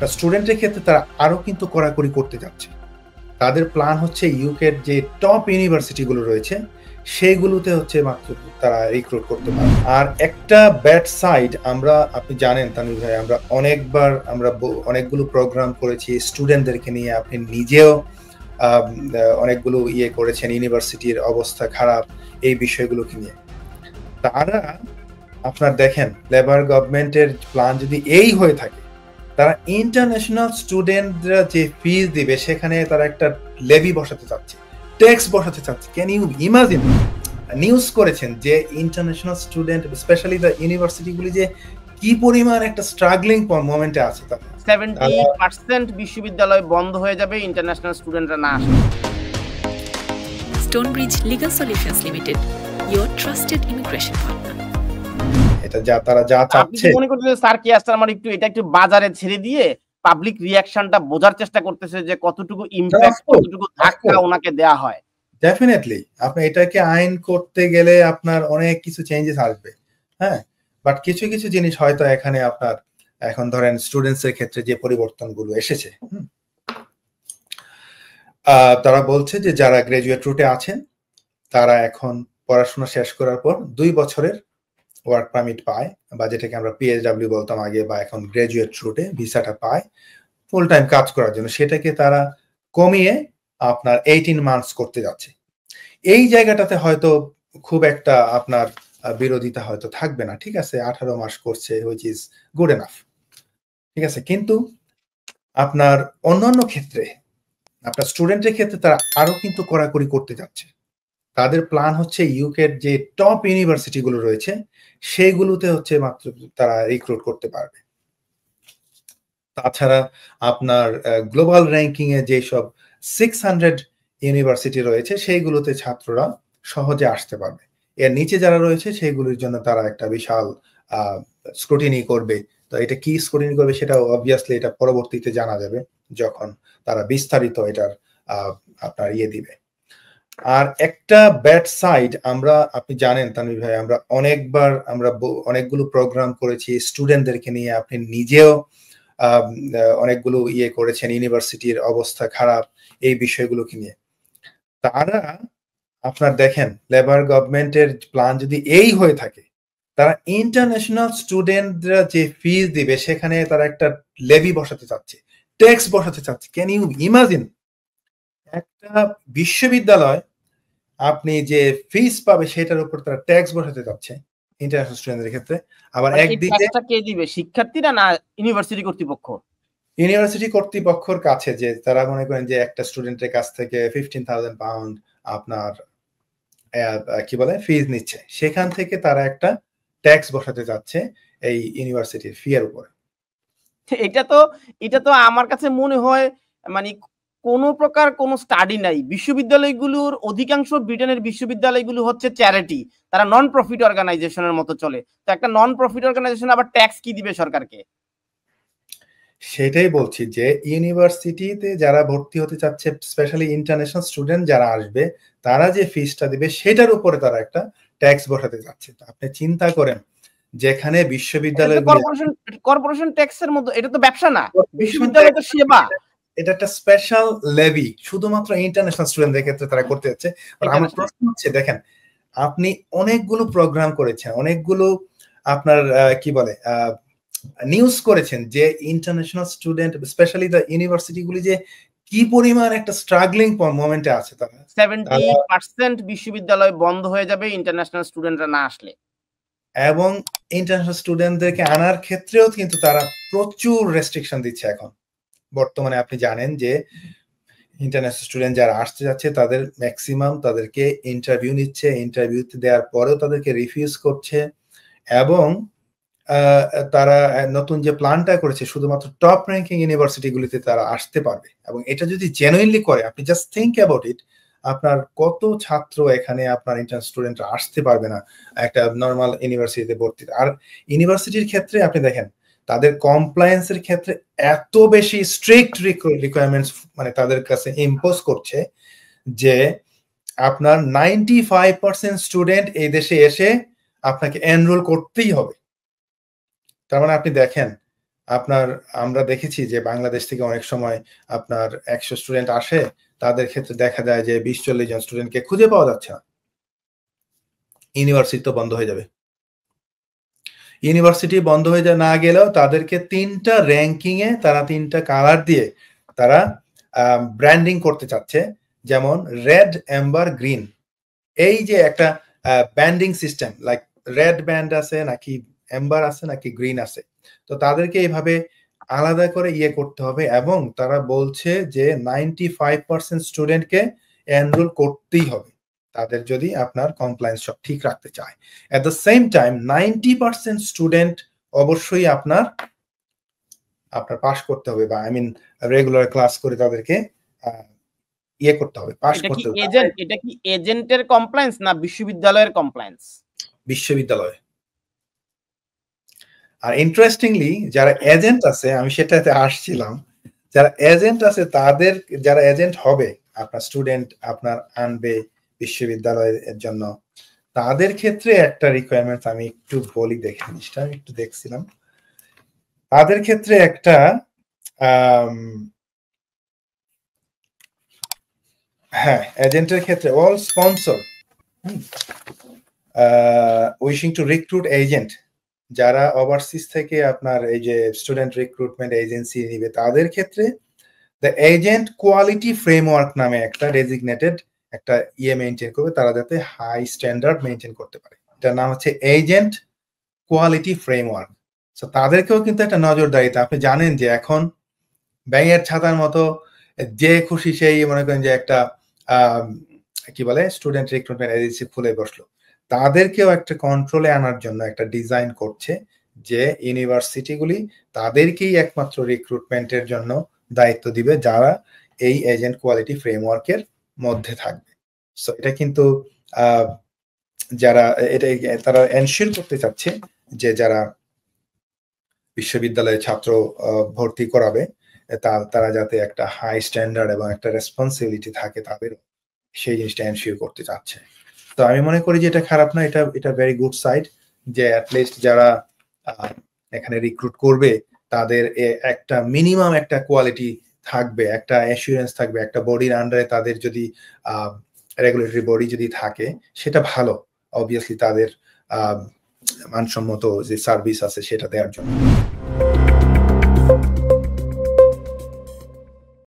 আপনার স্টুডেন্টের ক্ষেত্রে তারা আরো কিন্তু কড়াকড়ি করতে যাচ্ছে। তাদের প্ল্যান হচ্ছে ইউকের যে টপ ইউনিভার্সিটিগুলো রয়েছে সেইগুলোতে হচ্ছে মাত্র তারা রিক্রুট করতে পারে। আর একটা ব্যাড সাইড আপনি জানেন তানভীর ভাই, আমরা অনেকগুলো প্রোগ্রাম করেছি স্টুডেন্টদেরকে নিয়ে, আপনি নিজেও অনেকগুলো করেছেন, ইউনিভার্সিটির অবস্থা খারাপ এই বিষয়গুলোকে নিয়ে। তারা আপনার দেখেন লেবার গভর্নমেন্টের প্ল্যান যদি এই হয়ে থাকে, তারা ইন্টারন্যাশনাল স্টুডেন্টরা যে ফিজ দিবে সেখানে তারা একটা লেভি বসাতে চাচ্ছে, ট্যাক্স বসাতে চাচ্ছে। Can you imagine? নিউজ করেছেন যে ইন্টারন্যাশনাল স্টুডেন্ট স্পেশালি দ্য ইউনিভার্সিটিগুলি যে কি পরিমাণ একটা স্ট্রাগলিং মোমেন্টে আছে। 70% বিশ্ববিদ্যালয় বন্ধ হয়ে যাবে ইন্টারন্যাশনাল স্টুডেন্টরা না আসলে। Stonebridge Legal Solutions Limited, your trusted immigration partner. এটা তারা যা চাচ্ছে, আপনি মনে করতেছেন স্যার কি আসলে আমার এটা একটু বাজারে ছেড়ে দিয়ে পাবলিক রিঅ্যাকশনটা বোঝার চেষ্টা করতেছে যে কতটুকু ইমপ্যাক্ট, কতটুকু ধাক্কা ওনাকে দেয়া হয়। ডেফিনেটলি আপনি এটাকে আইন করতে গেলে আপনার অনেক কিছু চেঞ্জেস আসবে, হ্যাঁ, বাট কিছু কিছু জিনিস হয়তো এখানে আপনার এখন ধরেন স্টুডেন্টস এর ক্ষেত্রে যে পরিবর্তনগুলো এসেছে, তারা বলছে যে যারা গ্রাজুয়েট রুটে আছেন তারা এখন পড়াশোনা শেষ করার পর 2 বছরের ওয়ার্ক পারমিট পায়, বা যেটাকে আমরা পিএইচডব্লিউ বলতাম আগে, বা এখন গ্রাজুয়েট রুটে ভিসাটা পায় ফুল টাইম কাজ করার জন্য। সেটাকে তারা কমিয়ে আপনার 18 মান্থস করতে যাচ্ছে। এই জায়গাটাতে হয়তো খুব একটা আপনার বিরোধিতা হয়তো থাকবে না, ঠিক আছে, 18 মাস করছে, হুইচ ইজ গুড এনাফ, ঠিক আছে। কিন্তু আপনার অন্যান্য ক্ষেত্রে, আপনার স্টুডেন্টের ক্ষেত্রে তারা আরো কিন্তু কড়াকড়ি করতে যাচ্ছে। তাদের প্ল্যান হচ্ছে ইউকের যে টপ ইউনিভার্সিটিগুলো রয়েছে সেইগুলোতে হচ্ছে মাত্র তারা রিক্রুট করতে পারবে। তাছাড়া আপনার গ্লোবাল র্যাঙ্কিং এ যেসব 600 ইউনিভার্সিটি রয়েছে সেইগুলোতে ছাত্ররা সহজে আসতে পারবে। এর নিচে যারা রয়েছে সেইগুলোর জন্য তারা একটা বিশাল স্ক্রুটিনি করবে। তো এটা কি স্ক্রুটিনি করবে সেটা অবভিয়াসলি এটা পরবর্তীতে জানা যাবে যখন তারা বিস্তারিত এটার আপনার দিবে। আর একটা ব্যাড সাইড আপনি জানেন তানভীর ভাই, আমরা অনেকগুলো প্রোগ্রাম করেছি স্টুডেন্টদেরকে নিয়ে, আপনি নিজেও অনেকগুলো করেছেন, ইউনিভার্সিটির অবস্থা খারাপ এই বিষয়গুলোকে নিয়ে। তারা আপনার দেখেন লেবার গভর্নমেন্টের প্ল্যান যদি এই হয়ে থাকে, তারা ইন্টারন্যাশনাল স্টুডেন্টরা যে ফিজ দিবে সেখানে তারা একটা লেভি বসাতে চাচ্ছে, ট্যাক্স বসাতে চাচ্ছে। Can you imagine? একটা বিশ্ববিদ্যালয় আপনি যে ফিস পাবে সেটার উপর তারা ট্যাক্স বসাতে যাচ্ছে ইন্টারন্যাশনাল স্টুডেন্টদের ক্ষেত্রে। আবার একদিকে কে দিবে, শিক্ষার্থীরা না ইউনিভার্সিটি কর্তৃপক্ষ? ইউনিভার্সিটি কর্তৃপক্ষের কাছে, যে তারা মনে করেন যে একটা স্টুডেন্টের কাছ থেকে 15,000 পাউন্ড আপনার কি বলে ফিজ নিচ্ছে, সেখান থেকে তারা একটা ট্যাক্স বসাতে যাচ্ছে এই ইউনিভার্সিটির ফি এর উপরে। এটা তো আমার কাছে মনে হয় মানে কোন প্রকার কোন স্টাডি নাই। বিশ্ববিদ্যালয়গুলোর অধিকাংশ ব্রিটেনের বিশ্ববিদ্যালয়গুলো হচ্ছে চ্যারিটি, তারা নন প্রফিট অর্গানাইজেশনের মতো চলে। তো একটা নন প্রফিট অর্গানাইজেশন আবার ট্যাক্স কি দিবে সরকারকে? সেটাই বলছি যে ইউনিভার্সিটিতে যারা ভর্তি হতে চাচ্ছে, স্পেশালি ইন্টারন্যাশনাল স্টুডেন্ট যারা আসবে, তারা যে ফিসটা দিবে সেটার উপরে তারা একটা ট্যাক্স বসাতে যাচ্ছে। আপনি চিন্তা করেন যেখানে বিশ্ববিদ্যালয় কর্পোরেশন ট্যাক্সের মতো, এটা তো ব্যবসা না, বিশ্ববিদ্যালয় তো সেবা। এটা একটা স্পেশাল লেভি শুধুমাত্র ইন্টারন্যাশনাল স্টুডেন্টদের ক্ষেত্রে তারা করতে যাচ্ছে। আমার প্রশ্ন হচ্ছে, দেখেন আপনি অনেকগুলো প্রোগ্রাম করেছেন, অনেকগুলো আপনার কি বলে নিউজ করেছেন যে ইন্টারন্যাশনাল স্টুডেন্ট স্পেশালি দ্য ইউনিভার্সিটিগুলি যে কি পরিমাণ একটা স্ট্রাগলিং মোমেন্টে আছে। তারা 70% বিশ্ববিদ্যালয় বন্ধ হয়ে যাবে ইন্টারন্যাশনাল স্টুডেন্টরা না আসলে। এবং ইন্টারন্যাশনাল স্টুডেন্টদেরকে আনার ক্ষেত্রেও কিন্তু তারা প্রচুর রেস্ট্রিকশন দিচ্ছে এখন বর্তমানে। আপনি জানেন যে ইন্টারন্যাশনাল স্টুডেন্ট যারা আসতে যাচ্ছে তাদের ম্যাক্সিমাম তাদেরকে ইন্টারভিউ নিচ্ছে, ইন্টারভিউ দেওয়ার পরেও তাদেরকে রিফিউজ করছে, এবং তারা নতুন যে প্ল্যানটা করেছে শুধুমাত্র টপ র্যাঙ্কিং ইউনিভার্সিটিগুলিতে তারা আসতে পারবে। এবং এটা যদি জেনুইনলি করে, আপনি জাস্ট থিঙ্ক অ্যাবাউট ইট, আপনার কত ছাত্র এখানে আপনার ইন্টারন্যাশনাল স্টুডেন্টরা আসতে পারবে না একটা নর্মাল ইউনিভার্সিটিতে ভর্তি। আর ইউনিভার্সিটির ক্ষেত্রে আপনি দেখেন তাদের কমপ্লায়েন্সের ক্ষেত্রে এত বেশি স্ট্রিক্ট রিকোয়ারমেন্টস মানে তাদের কাছে ইম্পোজ করছে যে আপনার 95% স্টুডেন্ট এই দেশে এসে আপনাকে এনরোল করতেই হবে। তার মানে আপনি দেখেন আপনার আমরা দেখেছি যে বাংলাদেশ থেকে অনেক সময় আপনার 100 স্টুডেন্ট আসে, তাদের ক্ষেত্রে দেখা যায় যে 20-40 জন স্টুডেন্টকে খুঁজে পাওয়া যাচ্ছে না। ইউনিভার্সিটি তো বন্ধ হয়ে যাবে। ইউনিভার্সিটি বন্ধ হয়ে না গেলেও তাদেরকে 3টা র‍্যাঙ্কিং এ তারা 3টা কালার দিয়ে তারা ব্র্যান্ডিং করতে চাচ্ছে, যেমন রেড, এম্বার, গ্রিন। এই যে একটা banding system, like red band আছে নাকি এম্বার আছে নাকি গ্রিন আছে, তো তাদেরকে এইভাবে আলাদা করে করতে হবে। এবং তারা বলছে যে 95% স্টুডেন্টকে এনরোল করতেই হবে তাদের, যদি আপনার কমপ্লায়েন্স সব ঠিক রাখতে চায়। At the same time 90% student অবশ্যই আপনার পাস করতে হবে, বা আই মিন রেগুলার ক্লাস করে তাদেরকে করতে হবে, পাস করতে হবে। এটা কি এজেন্টের কমপ্লায়েন্স না বিশ্ববিদ্যালয়ের কমপ্লায়েন্স? বিশ্ববিদ্যালয়। আর ইন্টারেস্টিংলি যারা এজেন্ট আছে, আমি সেটাতে আসছিলাম, যারা এজেন্ট আছে তাদের, যারা এজেন্ট হবে আপনার স্টুডেন্ট আপনার আনবে বিশ্ববিদ্যালয়ের জন্য, তাদের ক্ষেত্রে একটা রিকোয়ারমেন্ট আমি একটু বলি, দেখে জিনিসটা আমি একটু দেখছিলাম। তাদের ক্ষেত্রে একটা হ্যাঁ, এজেন্টের ক্ষেত্রে all sponsor wishing two recruit agent, যারা ওভারসিজ থেকে আপনার এই যে স্টুডেন্ট রিক্রুটমেন্ট এজেন্সি নিবে, তাদের ক্ষেত্রে দ্য এজেন্ট কোয়ালিটি ফ্রেমওয়ার্ক নামে একটা ডেজিগনেটেড একটা মেইনটেইন করবে, তারা যাতে হাই স্ট্যান্ডার্ড মেইনটেইন করতে পারে। এটার নাম হচ্ছে এজেন্ট কোয়ালিটি ফ্রেমওয়ার্ক। সো তাদেরকেও কিন্তু একটা নজরদারিতে, আপনি জানেন যে এখন ব্যাঙের ছাতার মতো যে খুশি সেই মনে করেন যে একটা কি বলে স্টুডেন্ট রিক্রুটমেন্ট এজেন্সি খুলে বসলো, তাদেরকেও একটা কন্ট্রোলে আনার জন্য একটা ডিজাইন করছে যে ইউনিভার্সিটিগুলি তাদেরকেই একমাত্র রিক্রুটমেন্টের জন্য দায়িত্ব দিবে যারা এই এজেন্ট কোয়ালিটি ফ্রেমওয়ার্কের মধ্যে থাকবে। সো এটা কিন্তু যারা এটা তারা এনশিওর করতে চাচ্ছে যে যারা বিশ্ববিদ্যালয়ে ছাত্র ভর্তি করাবে তারা যাতে একটা হাই স্ট্যান্ডার্ড এবং একটা রেসপন্সিবিলিটি থাকে তাদের, সেই জিনিসটা এনশিওর করতে চাচ্ছে। তো আমি মনে করি যে এটা খারাপ না, এটা ভেরি গুড সাইড, যে অ্যাটলিস্ট যারা এখানে রিক্রুট করবে তাদের একটা মিনিমাম একটা কোয়ালিটি থাকবে, একটা অ্যাসুরেন্স থাকবে, একটা বডির আন্ডারে তাদের যদি রেগুলেটরি বডি যদি থাকে সেটা ভালো, অবভিয়াসলি তাদের মানসম্মত যে সার্ভিস আছে সেটা দেওয়ার জন্য।